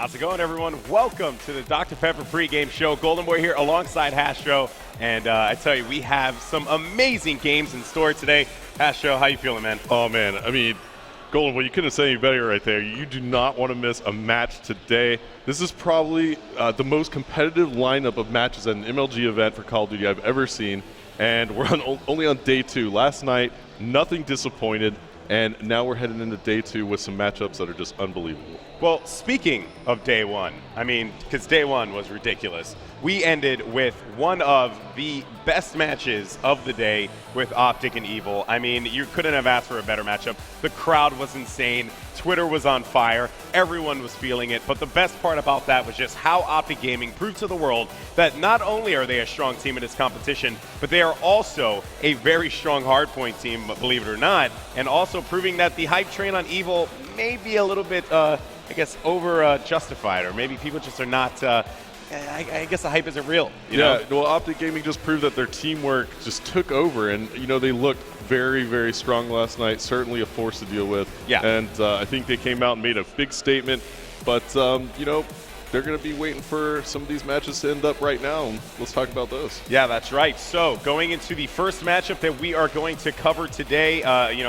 How's it going, everyone? Welcome to the Dr. Pepper pregame show. Golden Boy here alongside Hastro. And I tell you, we have some amazing games in store today. Hastro, how you feeling, man? Oh, man. I mean, Golden Boy, you couldn't have said any better right there. You do not want to miss a match today. This is probably the most competitive lineup of matches at an MLG event for Call of Duty I've ever seen. And we're only on day 2. Last night, nothing disappointed. And now we're heading into day 2 with some matchups that are just unbelievable. Well, speaking of day 1, I mean, because day 1 was ridiculous. We ended with one of the best matches of the day with Optic and Evil. I mean, you couldn't have asked for a better matchup. The crowd was insane. Twitter was on fire. Everyone was feeling it. But the best part about that was just how Optic Gaming proved to the world that not only are they a strong team in this competition, but they are also a very strong hardpoint team, believe it or not, and also proving that the hype train on Evil may be a little bit, I guess, justified, or maybe people just are not I guess the hype isn't real. You know? Well, Optic Gaming just proved that their teamwork just took over, and they looked very, very strong last night. Certainly a force to deal with. Yeah. And I think they came out and made a big statement. But they're going to be waiting for some of these matches to end up right now, and let's talk about those. Yeah, that's right. So going into the first matchup that we are going to cover today,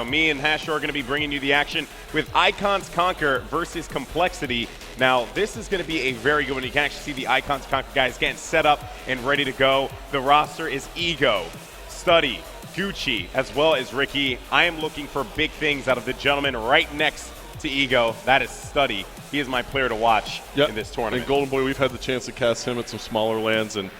me and Hastro are going to be bringing you the action with Icons Conquer versus Complexity. Now, this is going to be a very good one. You can actually see the Icons Conquer guys getting set up and ready to go. The roster is Ego, Study, Gucci, as well as Ricky. I am looking for big things out of the gentleman right next to Ego. That is Study. He is my player to watch in this tournament. And Golden Boy, we've had the chance to cast him at some smaller lands, and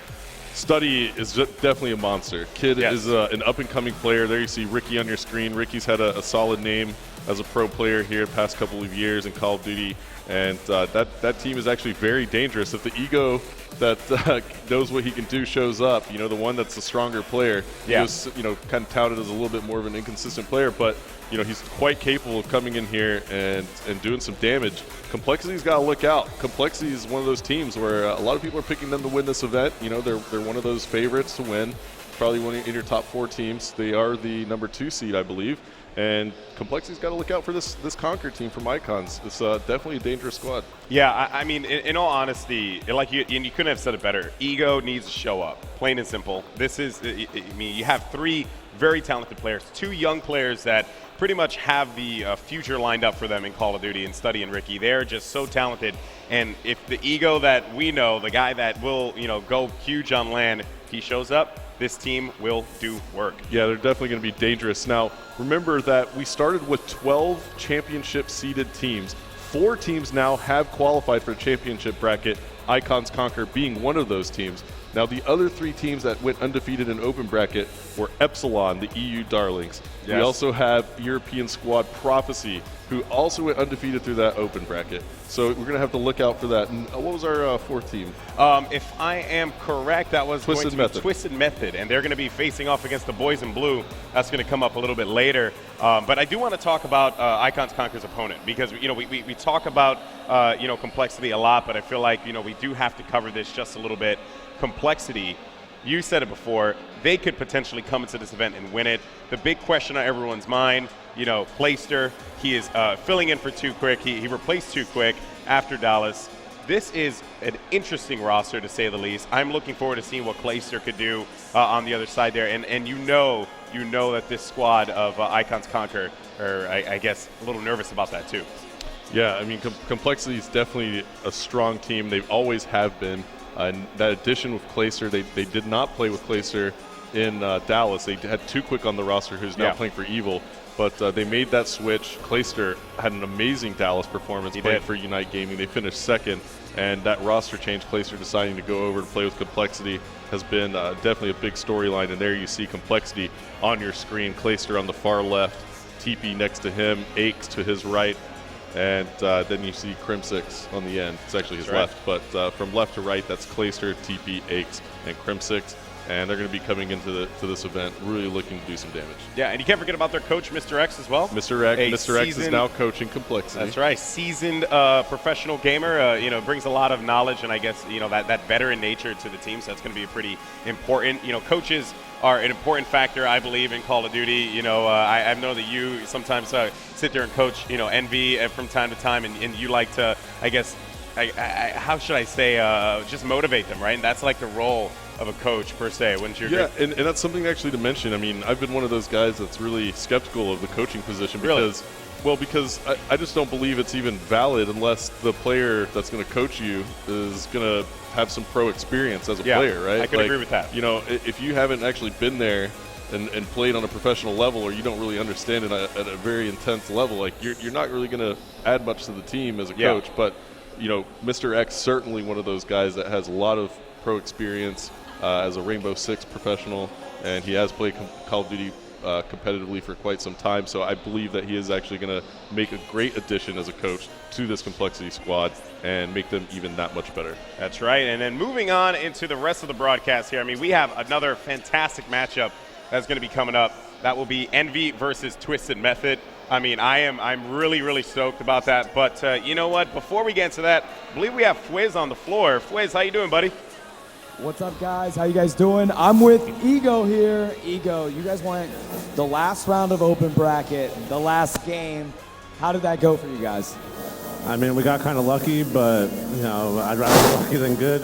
Study is definitely a monster. Kid is an up-and-coming player. There you see Ricky on your screen. Ricky's had a solid name as a pro player here the past couple of years in Call of Duty, and that team is actually very dangerous. If the Ego that knows what he can do shows up, the one that's the stronger player, he was, kind of touted as a little bit more of an inconsistent player, but he's quite capable of coming in here and doing some damage. Complexity's got to look out. Complexity is one of those teams where a lot of people are picking them to win this event. They're one of those favorites to win. Probably one in your top 4 teams. They are the number 2 seed, I believe. And Complexity's got to look out for this Conquer team from Icons. It's definitely a dangerous squad. Yeah, I mean, in all honesty, like you couldn't have said it better. Ego needs to show up, plain and simple. This is, you have 3 very talented players, 2 young players that pretty much have the future lined up for them in Call of Duty, and Study and Ricky. They're just so talented. And if the Ego that we know, the guy that will, go huge on land, if he shows up, this team will do work. Yeah, they're definitely going to be dangerous. Now, remember that we started with 12 championship-seeded teams. 4 teams now have qualified for the championship bracket, Icons Conquer being one of those teams. Now, the other 3 teams that went undefeated in open bracket were Epsilon, the EU Darlings. Yes. We also have European squad Prophecy, who also went undefeated through that open bracket. So we're going to have to look out for that. And what was our 4th team? If I am correct, that was Twisted Method. Twisted Method, and they're going to be facing off against the boys in blue. That's going to come up a little bit later. But I do want to talk about Icons Conquer's opponent, because we talk about Complexity a lot, but I feel like we do have to cover this just a little bit. Complexity, you said it before, they could potentially come into this event and win it. The big question on everyone's mind, Clayster, he is filling in for Too Quick. He replaced Too Quick after Dallas. This is an interesting roster, to say the least. I'm looking forward to seeing what Clayster could do on the other side there. And you know that this squad of Icons Conquer are, I guess, a little nervous about that too. Yeah, I mean, Complexity is definitely a strong team. They always have been. And that addition with Clayster, they did not play with Clayster in Dallas. They had Too Quick on the roster, who's now playing for Evil. But they made that switch. Clayster had an amazing Dallas performance playing for Unite Gaming. They finished 2nd, and that roster change, Clayster deciding to go over to play with Complexity, has been definitely a big storyline. And there you see Complexity on your screen, Clayster on the far left, TP next to him, Aches to his right. And then you see Crim6 on the end. It's actually his left. But from left to right, that's Clayster, TP, Aches, and Crim6. And they're going to be coming into this event really looking to do some damage. Yeah, and you can't forget about their coach, Mr. X, as well. Mr. X is now coaching Complexity. That's right. Seasoned professional gamer, brings a lot of knowledge and I guess, that veteran nature to the team. So that's going to be pretty important. Coaches are an important factor, I believe, in Call of Duty. I know that you sometimes sit there and coach, Envy from time to time, and you like to, I guess, how should I say, just motivate them, right? And that's like the role of a coach per se, wouldn't you agree? Yeah, and that's something actually to mention. I mean, I've been one of those guys that's really skeptical of the coaching position because, because I just don't believe it's even valid unless the player that's going to coach you is going to have some pro experience as a player, right? I could agree with that. You know, if you haven't actually been there and played on a professional level, or you don't really understand it at a very intense level, like you're not really going to add much to the team as a coach. But, you know, Mr. X certainly one of those guys that has a lot of pro experience as a Rainbow Six professional, and he has played Call of Duty competitively for quite some time. So I believe that he is actually going to make a great addition as a coach to this Complexity squad and make them even that much better. That's right. And then moving on into the rest of the broadcast here, I mean, we have another fantastic matchup that's going to be coming up. That will be Envy versus Twisted Method. I mean, I'm really, really stoked about that. But you know what? Before we get into that, I believe we have Fwiz on the floor. Fwiz, how you doing, buddy? What's up, guys? How you guys doing? I'm with Ego here. Ego, you guys went the last round of open bracket, the last game. How did that go for you guys? I mean, we got kind of lucky, but, you know, I'd rather be lucky than good.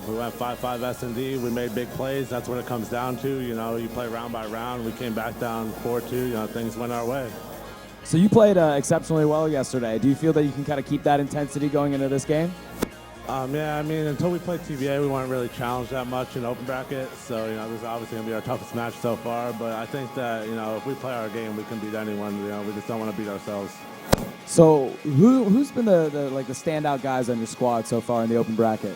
We went 5-5 S&D. We made big plays. That's what it comes down to. You know, you play round by round. We came back down 4-2. You know, things went our way. So you played exceptionally well yesterday. Do you feel that you can kind of keep that intensity going into this game? Yeah, I mean, until we played TVA, we weren't really challenged that much in open bracket. So, you know, this is obviously going to be our toughest match so far. But I think that, you know, if we play our game, we can beat anyone. You know, we just don't want to beat ourselves. So who's been the standout guys on your squad so far in the open bracket?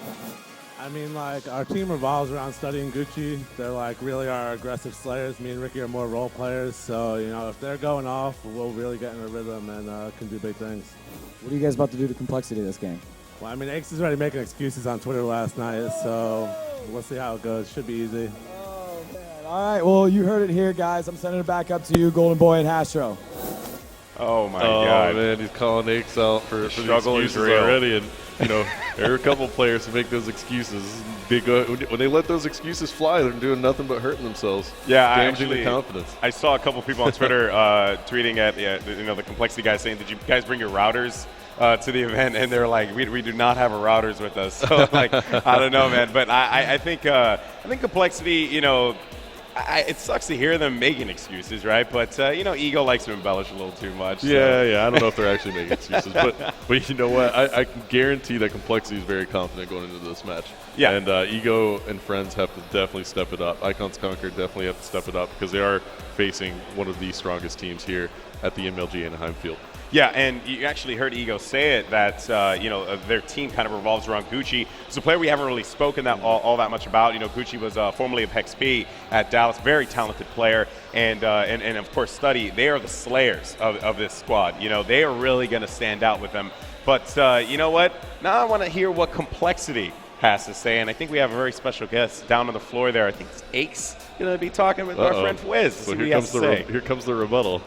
I mean, like, our team revolves around studying Gucci. They're, like, really our aggressive slayers. Me and Ricky are more role players. So, you know, if they're going off, we'll really get in a rhythm and can do big things. What are you guys about to do to Complexity this game? Well, I mean, Ace is already making excuses on Twitter last night, so we'll see how it goes. Should be easy. Oh, man. All right, well, you heard it here, guys. I'm sending it back up to you, Golden Boy and Hastro. Oh, my God. Oh, man, he's calling Ace out for the struggle is excuses real already. And, you know, there are a couple players who make those excuses. When they let those excuses fly, they're doing nothing but hurting themselves. Yeah, damaging their confidence. I saw a couple people on Twitter tweeting at the Complexity guys saying, "Did you guys bring your routers to the event?" And they're like, "We do not have our routers with us." So like, I don't know, man. But I think Complexity, you know, it sucks to hear them making excuses, right? But you know, Ego likes to embellish a little too much. Yeah. I don't know if they're actually making excuses, but you know what? I can guarantee that Complexity is very confident going into this match. Yeah. And Ego and friends have to definitely step it up. Icons Conquer definitely have to step it up because they are facing one of the strongest teams here at the MLG Anaheim field. Yeah, and you actually heard Ego say it that their team kind of revolves around Gucci. It's a player we haven't really spoken all that much about. You know, Gucci was formerly of Hex P at Dallas, very talented player, and of course Study. They are the slayers of this squad. You know, they are really going to stand out with them. But you know what? Now I want to hear what Complexity has to say, and I think we have a very special guest down on the floor there. I think it's Ace going to be talking with our friend Fwiz. So here comes the rebuttal.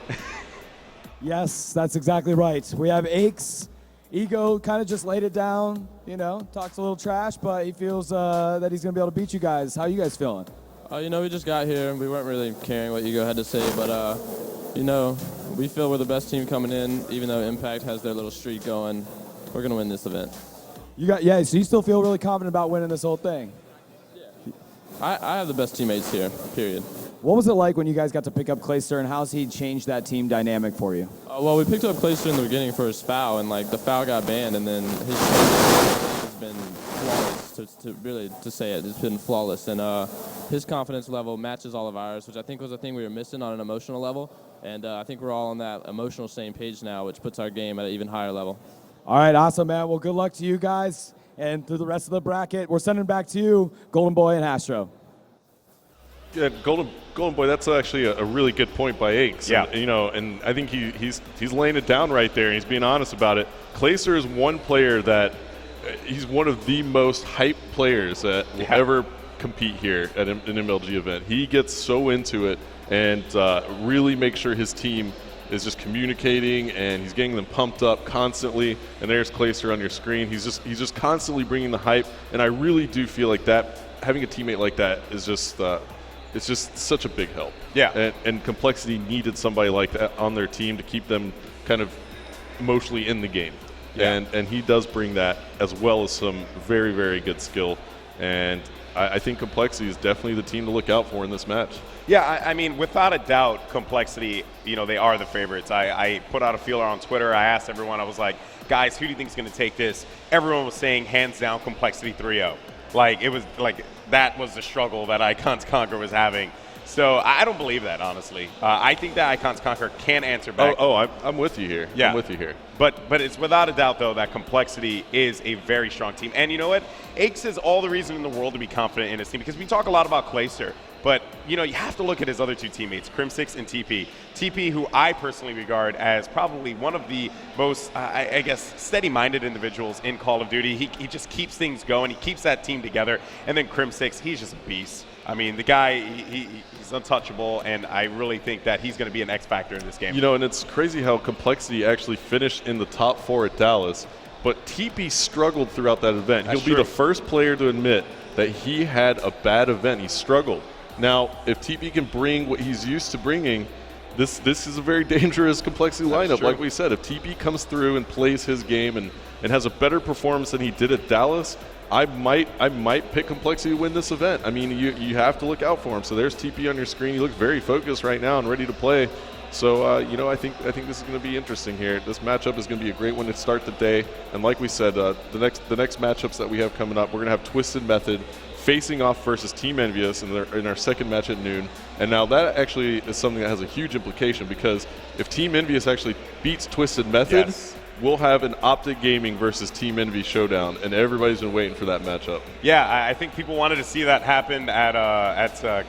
Yes, that's exactly right. We have Aches. Ego kind of just laid it down, you know, talks a little trash, but he feels that he's going to be able to beat you guys. How are you guys feeling? You know, we just got here, and we weren't really caring what Ego had to say, but, you know, we feel we're the best team coming in, even though Impact has their little streak going. We're going to win this event. So you still feel really confident about winning this whole thing? Yeah. I have the best teammates here, period. What was it like when you guys got to pick up Clayster, and how's he changed that team dynamic for you? Well, we picked up Clayster in the beginning for his foul, and like the foul got banned, and then his has been flawless. To say it, it's been flawless, and his confidence level matches all of ours, which I think was a thing we were missing on an emotional level, and I think we're all on that emotional same page now, which puts our game at an even higher level. All right, awesome, man. Well, good luck to you guys, and through the rest of the bracket, we're sending it back to you, Golden Boy and Astro. Yeah, Golden Boy, that's actually a really good point by Aches. Yeah. And, you know, and I think he's laying it down right there, and he's being honest about it. Clayster is one player that he's one of the most hyped players that will ever compete here at an MLG event. He gets so into it and really makes sure his team is just communicating, and he's getting them pumped up constantly. And there's Clayster on your screen. He's just constantly bringing the hype, and I really do feel like that having a teammate like that is just it's just such a big help. Yeah. And Complexity needed somebody like that on their team to keep them kind of emotionally in the game. Yeah. and he does bring that as well as some very, very good skill. And I think Complexity is definitely the team to look out for in this match. Yeah, I mean, without a doubt, Complexity, they are the favorites. I put out a feeler on Twitter. I asked everyone, I was like, guys, who do you think is going to take this? Everyone was saying, hands down, Complexity 3-0. Like, it was like that was the struggle that Icons Conquer was having. So I don't believe that, honestly. I think that Icons Conquer can answer back. I'm with you here. Yeah. I'm with you here. But it's without a doubt, though, that Complexity is a very strong team. And you know what? Aches has all the reason in the world to be confident in his team, because we talk a lot about Clayster. But, you have to look at his other two teammates, Crim6 and TP. TP, who I personally regard as probably one of the most, I guess, steady-minded individuals in Call of Duty. He just keeps things going. He keeps that team together. And then Crim6, he's just a beast. I mean, the guy, he's untouchable, and I really think that he's going to be an X factor in this game. And it's crazy how Complexity actually finished in the top 4 at Dallas, but TP struggled throughout that event. That's He'll be true. the first player to admit that he had a bad event. He struggled. Now, if TP can bring what he's used to bringing, this is a very dangerous Complexity lineup. true. Like we said, if TP comes through and plays his game and has a better performance than he did at Dallas, I might pick Complexity to win this event. I mean, you have to look out for him. So there's TP on your screen. He looks very focused right now and ready to play. So I think this is going to be interesting here. This matchup is going to be a great one to start the day. And like we said, the next matchups that we have coming up, we're going to have Twisted Method facing off versus Team Envious in our second match at noon. And now that actually is something that has a huge implication, because if Team Envious actually beats Twisted Method, Yes. we'll have an Optic Gaming versus Team Envy showdown, and everybody's been waiting for that matchup. Yeah, I think people wanted to see that happen at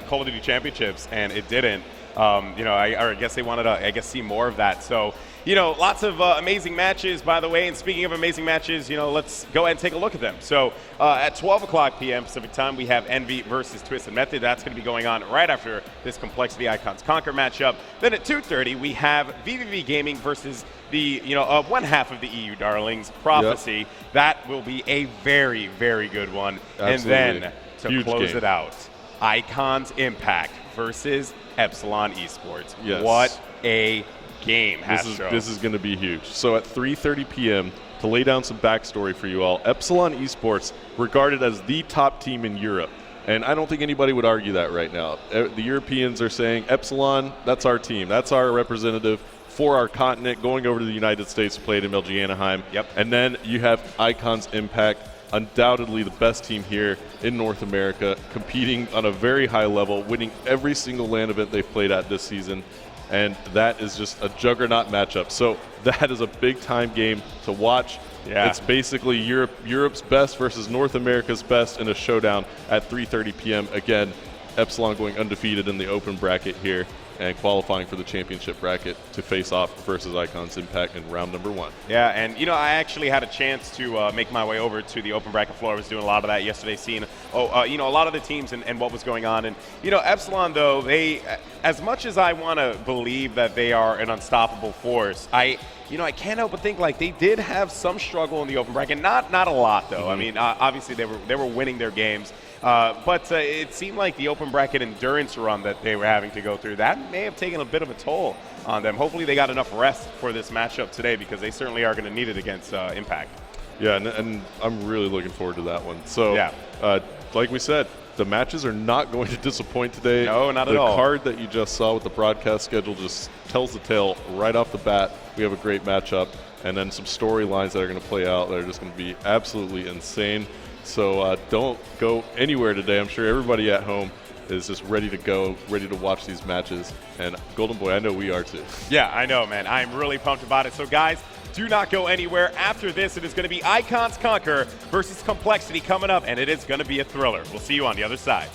Call of Duty Championships, and it didn't. I guess they wanted to, see more of that. So, lots of amazing matches, by the way. And speaking of amazing matches, let's go ahead and take a look at them. So, at 12 o'clock p.m. Pacific time, we have Envy versus Twisted Method. That's going to be going on right after this Complexity Icons Conquer matchup. Then at 2:30, we have VVV Gaming versus the one half of the EU Darlings, Prophecy. Yep. That will be a very, very good one. Absolutely. And then to Huge close game. it out, Icons Impact versus Epsilon Esports. Yes. What a game, Hastro. This is going to be huge. So at 3:30 p.m., to lay down some backstory for you all, Epsilon Esports, regarded as the top team in Europe. And I don't think anybody would argue that right now. The Europeans are saying, Epsilon, that's our team. That's our representative for our continent, going over to the United States to play at MLG Anaheim. Yep. And then you have Icons Impact, undoubtedly the best team here in North America, competing on a very high level, winning every single LAN event they've played at this season. And that is just a juggernaut matchup. So that is a big-time game to watch. Yeah. It's basically Europe's best versus North America's best in a showdown at 3:30 p.m. Again, Epsilon going undefeated in the open bracket here and qualifying for the championship bracket to face off versus Icons Impact in round number 1. Yeah, and I actually had a chance to make my way over to the open bracket floor. I was doing a lot of that yesterday, seeing a lot of the teams and what was going on. And Epsilon, though, they, as much as I want to believe that they are an unstoppable force, I can't help but think like they did have some struggle in the open bracket. Not a lot, though. Mm-hmm. I mean, obviously they were winning their games. But it seemed like the open bracket endurance run that they were having to go through, that may have taken a bit of a toll on them. Hopefully they got enough rest for this matchup today, because they certainly are going to need it against Impact. Yeah, and I'm really looking forward to that one. So, Yeah. Like we said, the matches are not going to disappoint today. No, not at all. The card that you just saw with the broadcast schedule just tells the tale right off the bat. We have a great matchup, and then some storylines that are going to play out that are just going to be absolutely insane. So don't go anywhere today. I'm sure everybody at home is just ready to go, ready to watch these matches. And Golden Boy, I know we are too. Yeah, I know, man. I'm really pumped about it. So, guys, do not go anywhere. After this, it is going to be Icons Conquer versus Complexity coming up, and it is going to be a thriller. We'll see you on the other side.